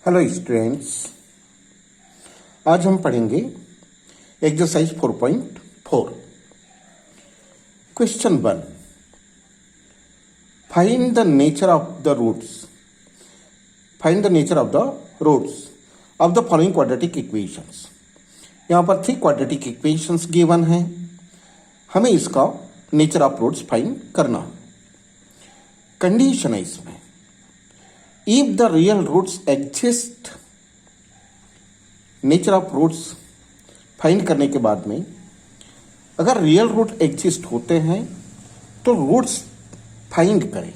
Hello students, आज हम पढ़ेंगे exercise 4.4। Question 1, find the nature of the roots of the following quadratic equations. यहाँ पर 3 क्वाड्रेटिक इक्वेशंस गिवन हैं, हमें इसका नेचर ऑफ रूट्स फाइंड करना है। कंडीशन है इसमें, if the real roots exist, nature of roots find करने के बाद में अगर रियल रूट एग्जिस्ट होते हैं तो रूट्स फाइंड करें।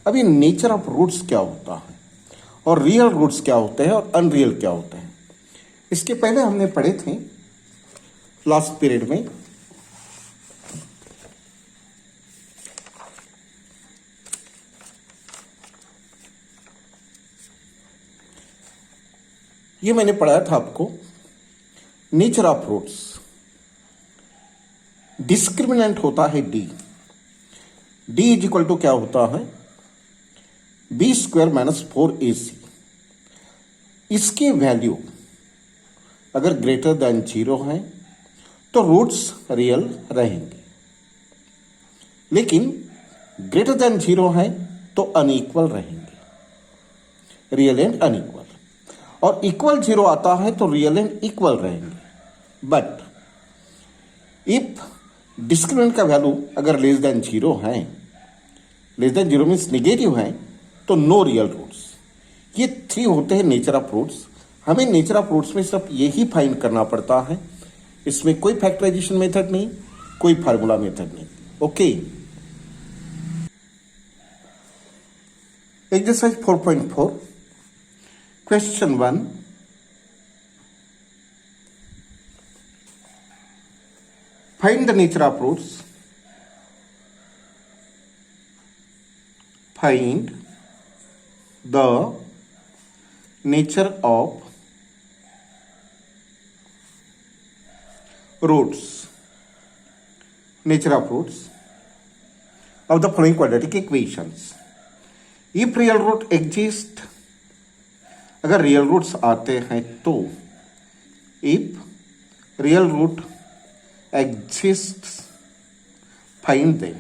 अब ये नेचर ऑफ रूट्स क्या होता है और रियल रूट्स क्या होते हैं और अनरियल क्या होते हैं, इसके पहले हमने पढ़े थे लास्ट पीरियड में। ये मैंने पढ़ाया था आपको, नेचर ऑफ रूट्स। डिस्क्रिमिनेंट होता है डी इज इक्वल टू क्या होता है, बी स्क्वायर माइनस 4ac। इसकी वैल्यू अगर ग्रेटर देन 0 है तो रूट्स रियल रहेंगे, लेकिन ग्रेटर देन 0 है तो अनइक्वल रहेंगे, रियल एंड अनइक्वल। और इक्वल 0 आता है तो रियल एंड इक्वल रहेंगे। बट इफ डिस्क्रिमिनेंट का वैल्यू अगर लेस देन 0 है, लेस देन 0 मीन्स निगेटिव है, तो नो रियल रूट्स। ये 3 होते हैं नेचर ऑफ रूट्स। हमें नेचर ऑफ रूट्स में सिर्फ यही फाइंड करना पड़ता है, इसमें कोई फैक्टराइजेशन मेथड नहीं, कोई फार्मूला मेथड नहीं। Okay, exercise 4.4 question 1, find the nature of roots. Find the nature of roots. Nature of roots of the following quadratic equations. If real root exist, अगर रियल रूट्स आते हैं तो if real root exist find them.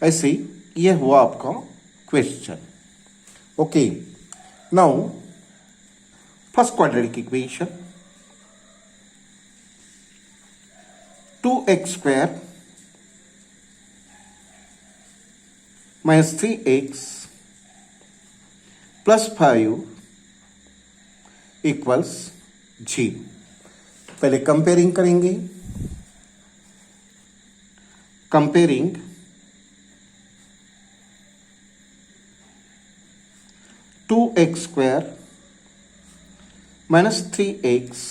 ऐसे ये हुआ आपका question. Okay, now first quadratic equation, 2x square minus 3x plus 5 equals 0। पहले comparing करेंगे। Comparing 2x square minus 3x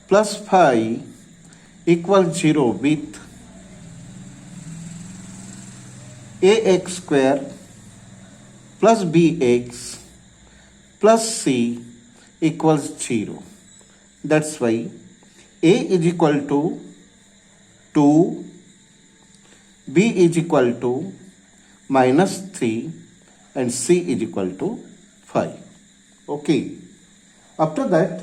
plus 5 equal 0 with ax square plus bx plus c equals 0. That's why a is equal to 2, b is equal to minus 3 and c is equal to 5. Okay. After that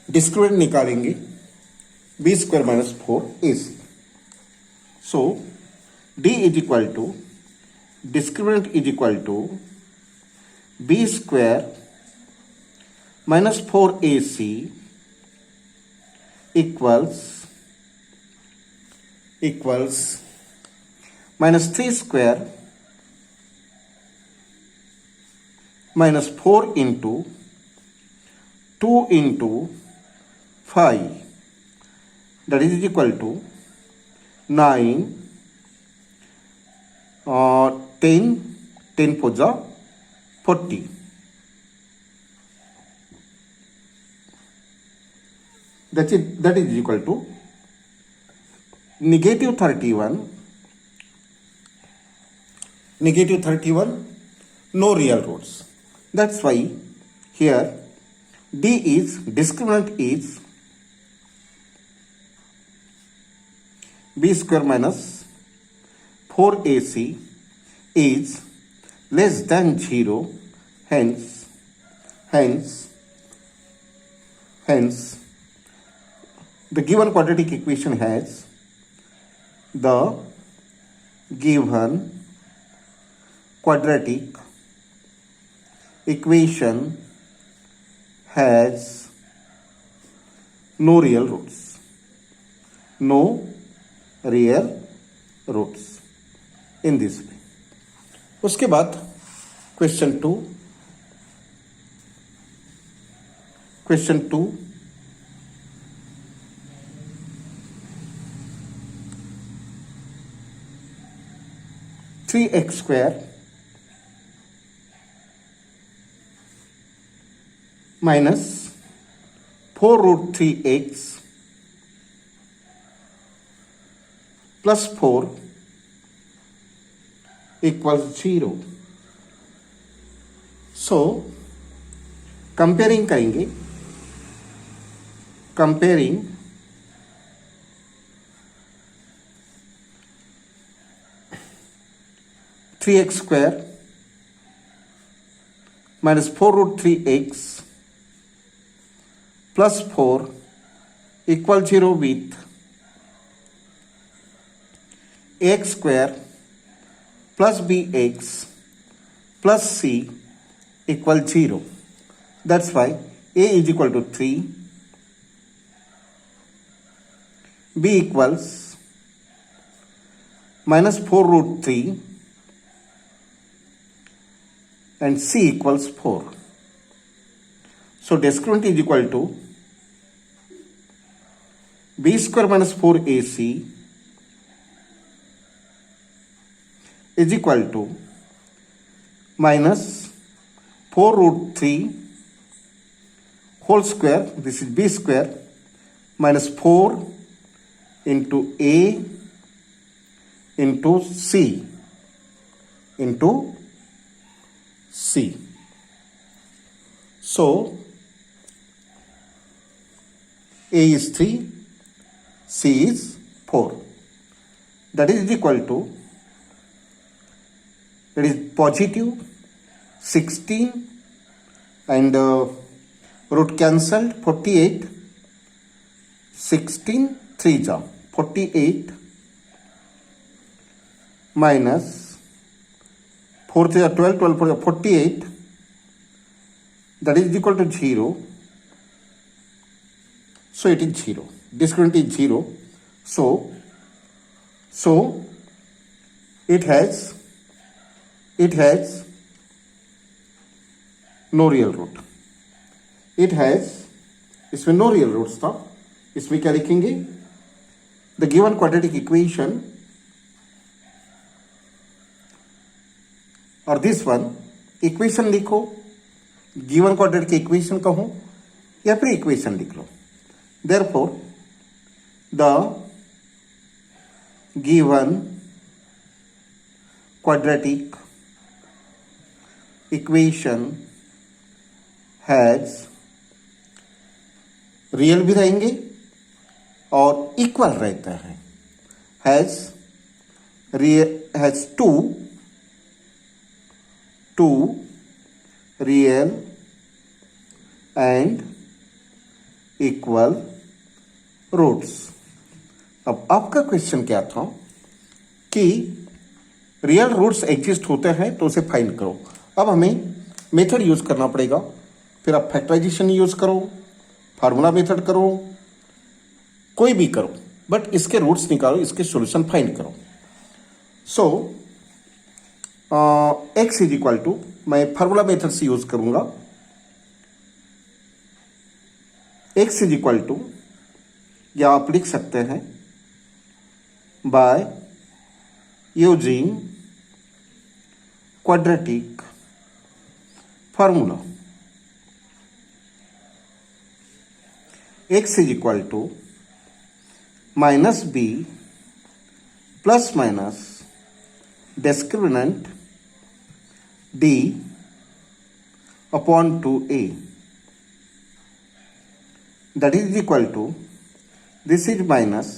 discriminant निकालेंगे, b square minus 4ac. So d is equal to, discriminant is equal to b square minus 4ac equals minus 3 square minus 4 into 2 into 5, that is equal to 9 or 10 for the 40. That is equal to negative 31, no real roots. That's why here D is, discriminant is b square minus 4ac is less than 0, hence the given quadratic equation has the given quadratic equation has no real roots. No real roots in this way. उसके बाद question two 3x square minus 4 root 3x plus 4 equals 0. So comparing करेंगे, comparing 3x square minus 4 root 3x plus 4 equal 0 with ax square plus bx plus c equal 0. That's why a is equal to 3, b equals minus 4 root 3 and c equals 4. So discriminant is equal to b square minus 4ac is equal to minus 4 root 3 whole square, this is b square, minus 4 into a into c into c. So a is 3, c is 4. That is equal to, it is positive 16 and root cancelled 48, 16 3 जा 48 minus 4 3 12, 12 4 48, that is equal to 0. So it is 0. Discriminant is 0. So it has no real root. It has, इसमें no real roots था. इसमें क्या लिखेंगे? The given quadratic equation और this one equation लिखो, given quadratic equation कहो या फिर equation लिख लो. Therefore, the given quadratic equation has real भी रहेंगे और इक्वल रहता है. Has two real and equal roots. अब आपका क्वेश्चन क्या था कि रियल रूट्स एग्जिस्ट होते हैं तो उसे फाइंड करो. अब हमें मेथड यूज करना पड़ेगा. फिर आप फैक्टराइजेशन यूज करो, फार्मूला मेथड करो, कोई भी करो, बट इसके रूट्स निकालो, इसके सॉल्यूशन फाइंड करो. सो एक्स इज इक्वल टू, मैं फार्मूला मेथड से यूज करूंगा. एक्स इज इक्वल टू, या आप लिख सकते हैं by using quadratic formula. x is equal to minus b plus minus discriminant d upon 2a. That is equal to, this is minus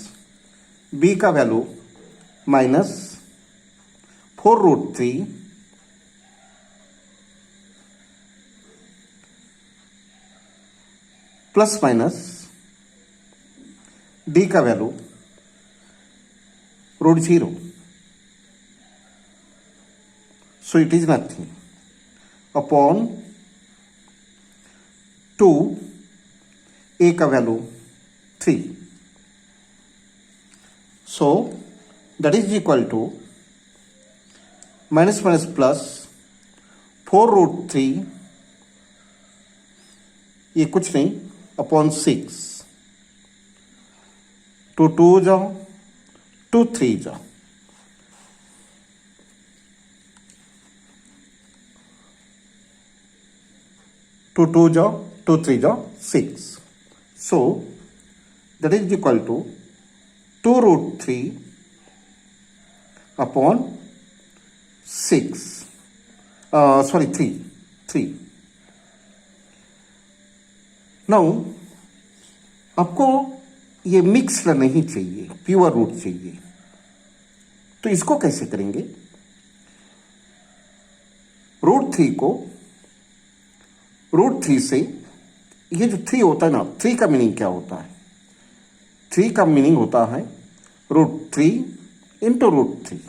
b का value minus 4 root 3 plus minus D का value root 0, so it is nothing upon 2 A का value 3, so that is equal to minus minus plus 4 root 3, ये कुछ नहीं upon 6, 2 2 जाओ 2 3 जाओ, to 2 जाओ 2 3 जाओ 6, so that is equal to 2 root 3 upon 6, sorry 3। Now आपको ये मिक्स नहीं चाहिए, प्योर रूट चाहिए, तो इसको कैसे करेंगे? रूट 3 को रूट 3 से, ये जो 3 होता है ना, 3 का मीनिंग क्या होता है? 3 का मीनिंग होता है रूट 3 इंटू रूट 3।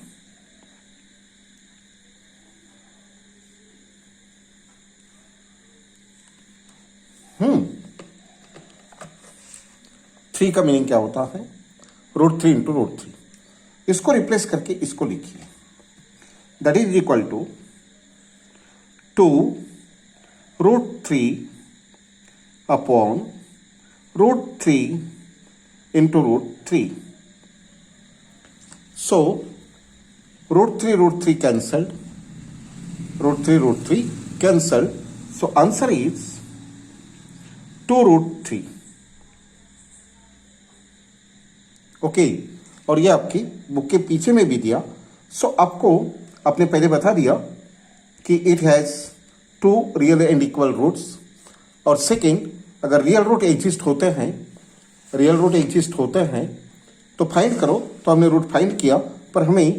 थ्री का मीनिंग क्या होता है? Root 3 into root 3। इसको रिप्लेस करके इसको लिखिए, that is equal to 2 root 3 upon root 3 into root 3। So root 3 cancelled, root 3 cancelled, so answer is 2 root 3। Okay, और ये आपकी बुक के पीछे में भी दिया। सो आपको आपने पहले बता दिया कि it has 2 real and equal roots, और सेकेंड, अगर रियल रूट एग्जिस्ट होते हैं तो फाइंड करो। तो हमने रूट फाइंड किया, पर हमें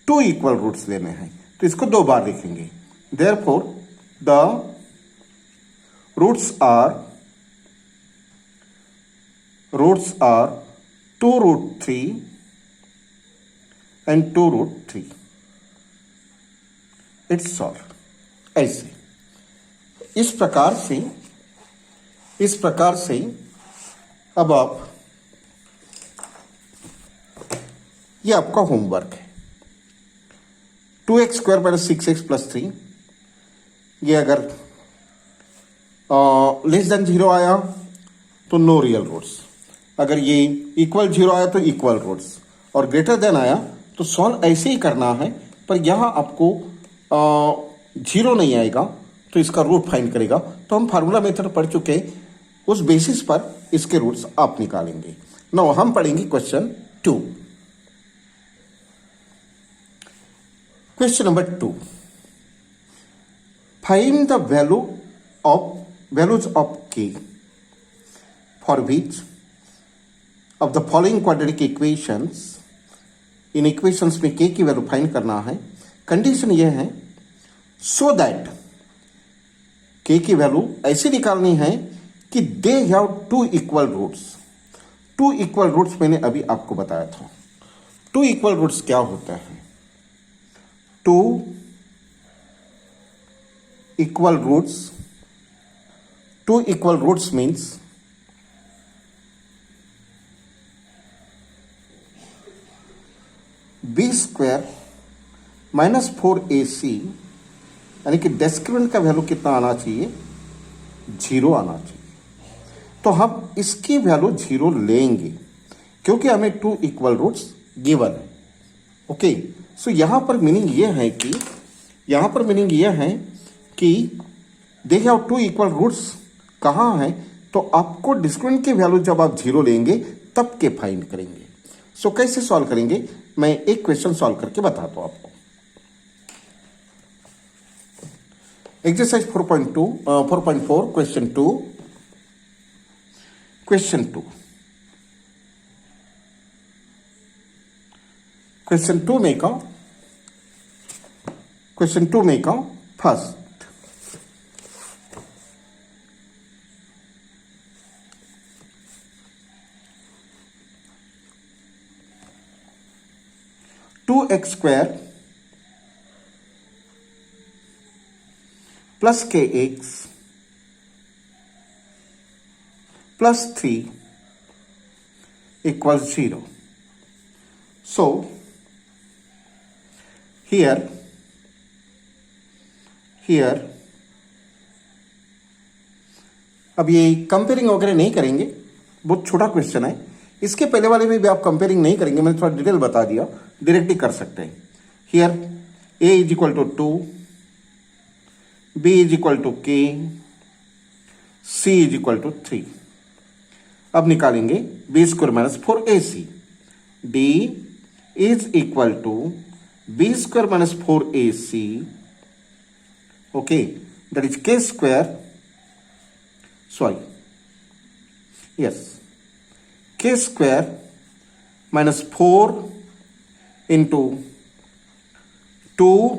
2 इक्वल रूट्स लेने हैं, तो इसको 2 बार लिखेंगे। Therefore the roots are 2 root 3 and 2 root 3। It's solve. ऐसे इस प्रकार से अब आप, ये आपका होमवर्क है। 2x square minus 6x plus 3, ये अगर लेस देन 0 आया तो नो रियल रूट्स, अगर ये इक्वल 0 आया तो इक्वल रूट्स, और ग्रेटर देन आया तो सॉल्व ऐसे ही करना है। पर यहाँ आपको 0 नहीं आएगा तो इसका रूट फाइंड करेगा। तो हम फार्मूला मेथड पढ़ चुके हैं, उस बेसिस पर इसके रूट्स आप निकालेंगे। नाउ हम पढ़ेंगे question 2। Question number 2, find the values of k for which of the following quadratic equations. इन इक्वेशंस में k की वैल्यू फाइंड करना है। कंडीशन यह है सो दैट k की वैल्यू ऐसी निकालनी है कि they have 2 equal roots. 2 equal roots मैंने अभी आपको बताया था। 2 इक्वल रूट्स क्या होता है? 2 equal roots means b square minus 4ac, यानी कि डिस्क्रिमिनेंट का वैल्यू कितना आना चाहिए? 0 आना चाहिए। तो हम इसकी वैल्यू 0 लेंगे क्योंकि हमें 2 इक्वल रूट्स गिवन है। ओके, सो यहां पर मीनिंग यह है कि दे हैव 2 इक्वल रूट्स कहाँ है? तो आपको डिस्क्रिमिनेंट की वैल्यू जब आप 0 लेंगे तब के फाइंड करेंगे। सो कैसे सॉल्व करेंगे? मैं एक क्वेश्चन सॉल्व करके बताता हूं आपको। Exercise 4.4 question 2। क्वेश्चन 2 में का फर्स्ट एक्स स्क्वायर प्लस के x plus 3 equals 0. So here अब ये कंपेयरिंग वगैरह नहीं करेंगे, बहुत छोटा क्वेश्चन है। इसके पहले वाले में भी आप कंपेयरिंग नहीं करेंगे, मैंने थोड़ा डिटेल बता दिया, डायरेक्टली कर सकते हैं। Here a is equal to 2, b is equal to k, c is equal to 3। अब निकालेंगे b square minus 4ac। d is equal to b square minus 4ac, okay, that is k square, sorry, yes, k square minus 4 into 2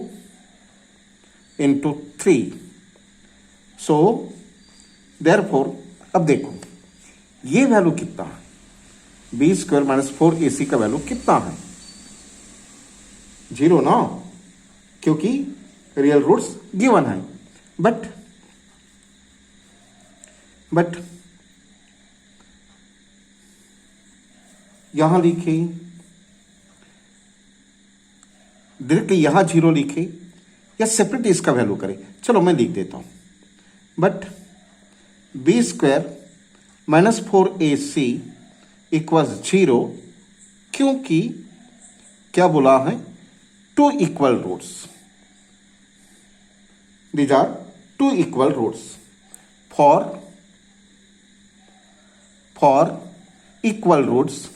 into 3। So therefore अब देखो ये value कितना है, B square minus 4ac का value कितना है, 0 ना, क्योंकि रियल रूट्स गिवन है। बट यहां लिखे, डायरेक्टली यहां 0 लिखे या सेपरेट इसका वैल्यू करें, चलो मैं लिख देता हूं। But B square minus 4ac equals 0, क्योंकि क्या बोला है, 2 equal roots, these are 2 equal roots for equal roots.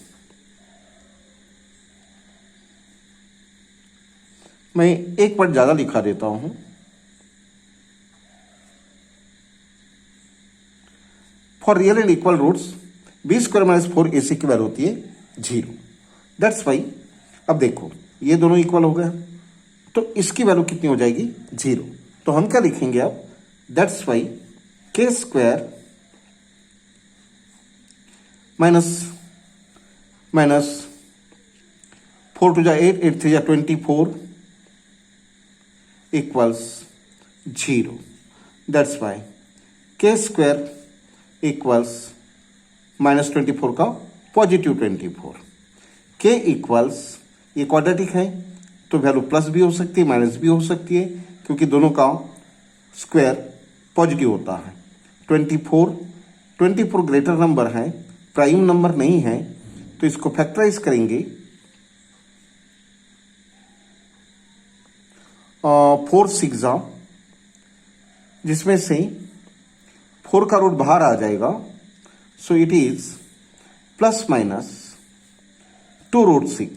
मैं एक बार ज्यादा लिखा देता हूं, for real and equal roots B square minus 4ac की वैल्यू होती है 0। दैट्स वाई अब देखो ये दोनों इक्वल हो गए, तो इसकी वैल्यू कितनी हो जाएगी, 0। तो हम क्या लिखेंगे अब, दैट्स वाई के स्क्वायर माइनस 4 टू जा 8, 8 3 जा 24 इक्वल्स 0। दैट्स वाई के स्क्वायर इक्वल्स माइनस 24 का पॉजिटिव 24, के इक्वल्स, ये क्वाड्रेटिक है तो वैल्यू प्लस भी हो सकती है माइनस भी हो सकती है, क्योंकि दोनों का स्क्वायर पॉजिटिव होता है। 24 ग्रेटर नंबर है, प्राइम नंबर नहीं है, तो इसको फैक्टराइज करेंगे। 4 6 जिसमें से 4 का रूट बाहर आ जाएगा, so it is plus minus 2 root 6,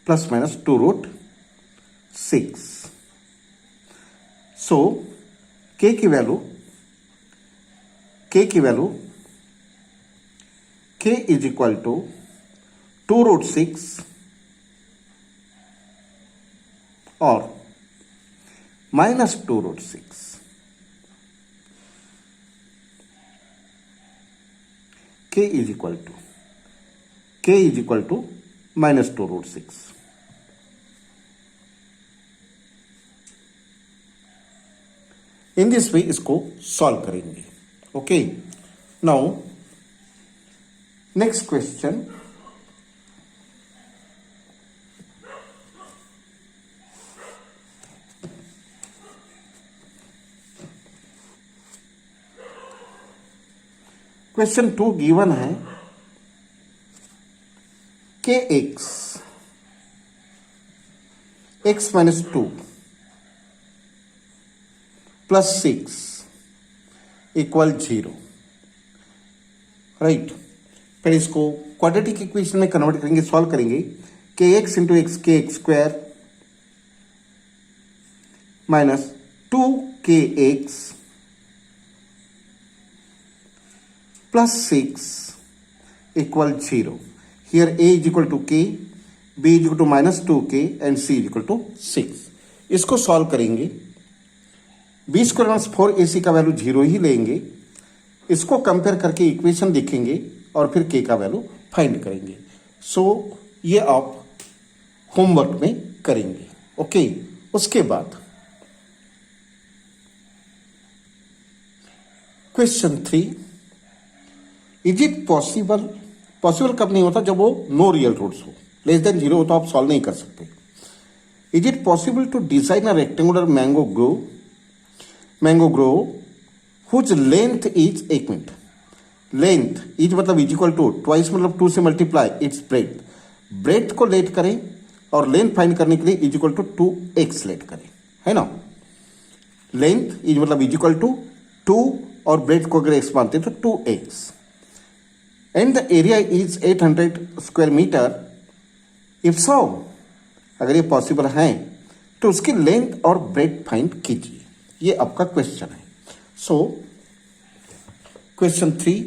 plus minus 2 root 6। So K की value k is equal to 2 root 6 और minus 2 root 6। k is equal to minus 2 root 6। In this way इसको सॉल्व करेंगे। Okay, now next question, question 2 given है के X minus 2 plus 6 equal 0, right. फिर इसको quadratic equation में convert करेंगे, solve करेंगे। के एक्स इंटू एक्स के x square minus 2 x plus 6 equal 0. Here a is equal to k, b is equal to minus 2k and c is equal to 6. इसको solve करेंगे, b square minus 4ac का value 0 ही लेंगे, इसको compare करके equation लिखेंगे और फिर के का वैल्यू फाइंड करेंगे। सो ये आप होमवर्क में करेंगे। ओके, उसके बाद question 3, is it possible, possible कब नहीं होता, जब वो नो रियल रूट्स हो, लेस देन 0 हो तो आप सॉल्व नहीं कर सकते। Is it possible to design a rectangular mango grove whose length is, एक मिनट, लेंथ इज मतलब इज इक्वल टू, ट्वाइस मतलब 2 से मल्टीप्लाई इट्स ब्रेथ, ब्रेथ को लेट करें और लेंथ फाइंड करने के लिए is equal to 2x late करें, है ना। लेंथ इज मतलब इज इक्वल टू 2 और ब्रेथ को अगर x मानते तो 2x, and the area is 800 square metre. If so, अगर ये पॉसिबल है तो उसकी लेंथ और ब्रेथ फाइंड कीजिए। ये आपका क्वेश्चन है। सो क्वेश्चन 3,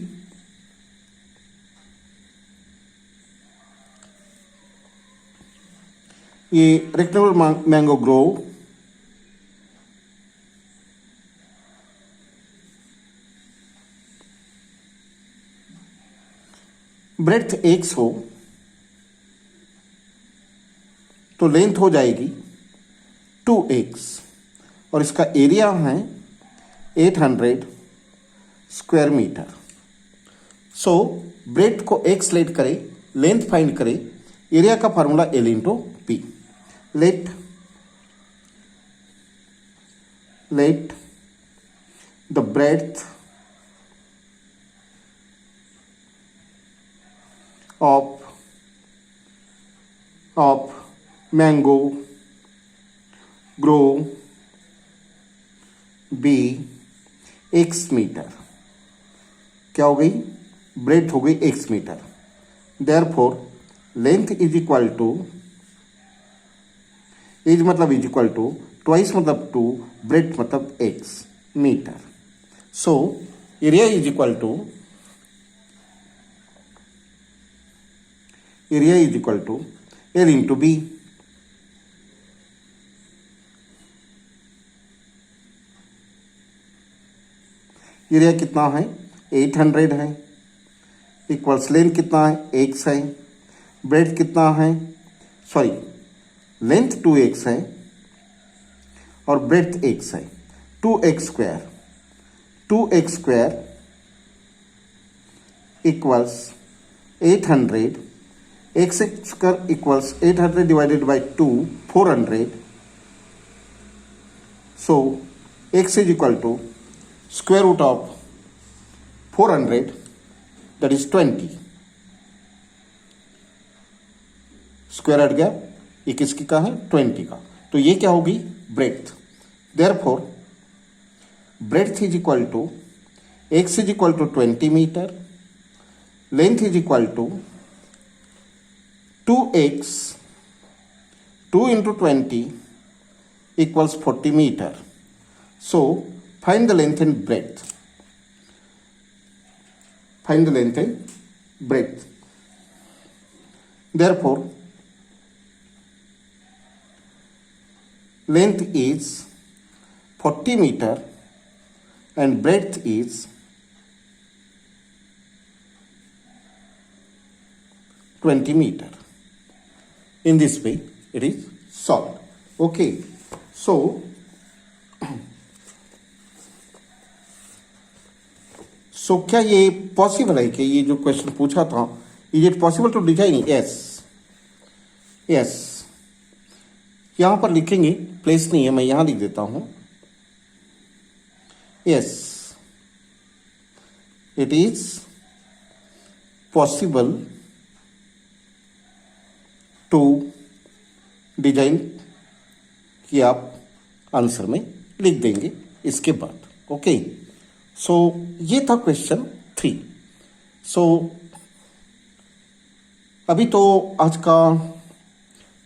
ये rectangular mango grove breadth x हो तो लेंथ हो जाएगी 2x और इसका एरिया है 800 स्क्वायर मीटर। सो ब्रेथ को x लेट करें, लेंथ फाइंड करें, एरिया का formula L into P. Let the breadth of mango grow be x metre. क्या हो गई, ब्रेथ हो गई x metre. Therefore length is equal to, is मतलब इज इक्वल टू, ट्वाइस मतलब 2, ब्रेथ मतलब x metre. So area is equal to, area is equal to L into B. Area कितना है, 800 है, इक्वल्स लेंथ कितना है, x है, breath कितना है, सॉरी लेंथ 2x है और ब्रेथ x है, 2x square, 2x square equals 800, x square equals 800 divided by 2, 400। So x is equal to square root of 400, that is 20। Square हट गया, ये किसकी का है, 20 का। तो ये क्या होगी, breadth. Therefore breadth is equal to, x is equal to 20 metre, length is equal to 2x, 2 into 20 equals 40 meter. So find the length and breadth. Find the length and breadth. Therefore, length is 40 meter and breadth is 20 meter. In this way it is solved. Okay, so क्या ये possible है कि ये जो question पूछा था, is it possible to design? Yes, yes. यहां पर लिखेंगे, प्लेस नहीं है, मैं यहां लिख देता हूं। Yes, it is possible to design, कि आप आंसर में लिख देंगे इसके बाद। ओके, सो ये था क्वेश्चन 3। सो अभी तो आज का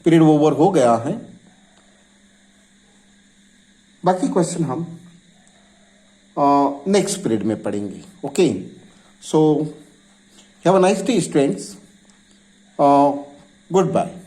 पीरियड ओवर हो गया है, बाकी क्वेश्चन हम नेक्स्ट पीरियड में पढ़ेंगे। Okay, so have a nice day students, good bye.